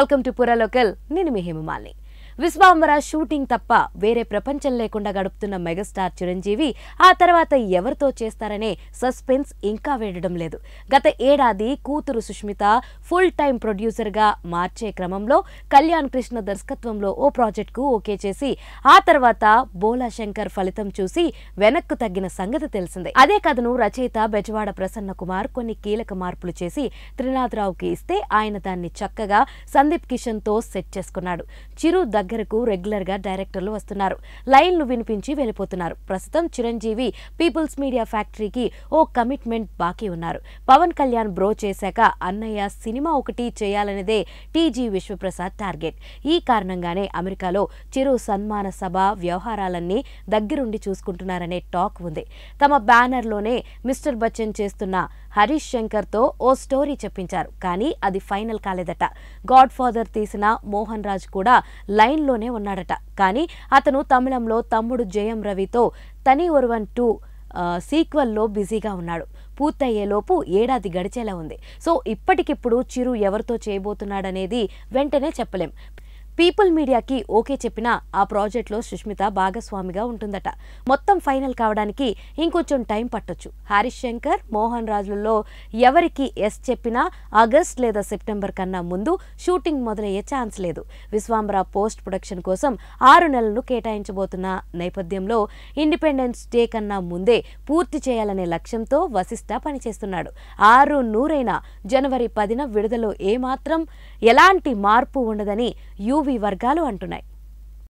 Welcome to పురా local. నేను మీ Hema Malini. Vishwambhara shooting తప్ప వేరే ప్రపంచం లేకుండా గడుపుతున్న మెగాస్టార్ చిరంజీవి ఆ తర్వాత ఎవరితో చేస్తారనే సస్పెన్స్ ఇంకా వేడడం లేదు. గత ఏడాది కూతురు సుష్మిత ఫుల్ టైం ప్రొడ్యూసర్ గా మార్చే క్రమంలో కళ్యాణ్ కృష్ణ దర్శకత్వంలో ఓ ప్రాజెక్ట్ కు ఓకే చేసి ఆ తర్వాత బోలా శంకర్ ఫలితం చూసి వెనక్కు తగ్గిన సంగతి తెలిసిందే. అదే కథను రచయిత బెజవాడ ప్రసన్న కుమార్ కొన్ని కీలక మార్పులు చేసి త్రినాథరావుకి ఇస్తే ఆయన దాన్ని చక్కగా సందీప్ కిషన్ తో సెట్ చేసుకున్నాడు. చిరు దగ్గరకు రెగ్యులర్ గా డైరెక్టర్లు వస్తున్నారు, లైన్లు వినిపించి వెళ్ళిపోతున్నారు. ప్రస్తుతం చిరంజీవి పీపుల్స్ మీడియా ఫ్యాక్టరీకి ఓ కమిట్మెంట్ బాకీ ఉన్నారు. పవన్ కళ్యాణ్ బ్రో చేశాక అన్నయ్య సినిమా ఒకటి చేయాలనేదే టీజీ విశ్వప్రసాద్ టార్గెట్. ఈ కారణంగానే అమెరికాలో చిరు సన్మాన సభ వ్యవహారాలన్నీ దగ్గరుండి చూసుకుంటున్నారనే టాక్ ఉంది. తమ బ్యానర్ లోనే మిస్టర్ బచ్చన్ చేస్తున్న హరీష్ శంకర్ తో ఓ స్టోరీ చెప్పించారు, కానీ అది ఫైనల్ కాలేదట. గాడ్ ఫాదర్ తీసిన మోహన్ రాజ్ కూడా లైన్ లోనే ఉన్నాడట, కానీ అతను తమిళంలో తమ్ముడు జయం రవితో తని ఒరువన్ 2 సీక్వెల్లో బిజీగా ఉన్నాడు. పూర్తయ్యేలోపు ఏడాది గడిచేలా ఉంది. సో ఇప్పటికిప్పుడు చిరు ఎవరితో చేయబోతున్నాడనేది వెంటనే చెప్పలేం. పీపుల్ మీడియాకి ఓకే చెప్పినా ఆ ప్రాజెక్ట్లో సుష్మిత భాగస్వామిగా ఉంటుందట. మొత్తం ఫైనల్ కావడానికి ఇంకొంచెం టైం పట్టొచ్చు. హరీష్ శంకర్, మోహన్ రాజులలో ఎవరికి ఎస్ చెప్పినా ఆగస్ట్ లేదా సెప్టెంబర్ కన్నా ముందు షూటింగ్ మొదలయ్యే ఛాన్స్ లేదు. విశ్వాంబర పోస్ట్ ప్రొడక్షన్ కోసం 6 నెలలను కేటాయించబోతున్న నేపథ్యంలో ఇండిపెండెన్స్ డే కన్నా ముందే పూర్తి చేయాలనే లక్ష్యంతో వశిష్ఠ పనిచేస్తున్నాడు. 6/100 జనవరి 10న విడుదల ఏమాత్రం ఎలాంటి మార్పు ఉండదని యూవీ వర్గాలు అంటున్నాయి.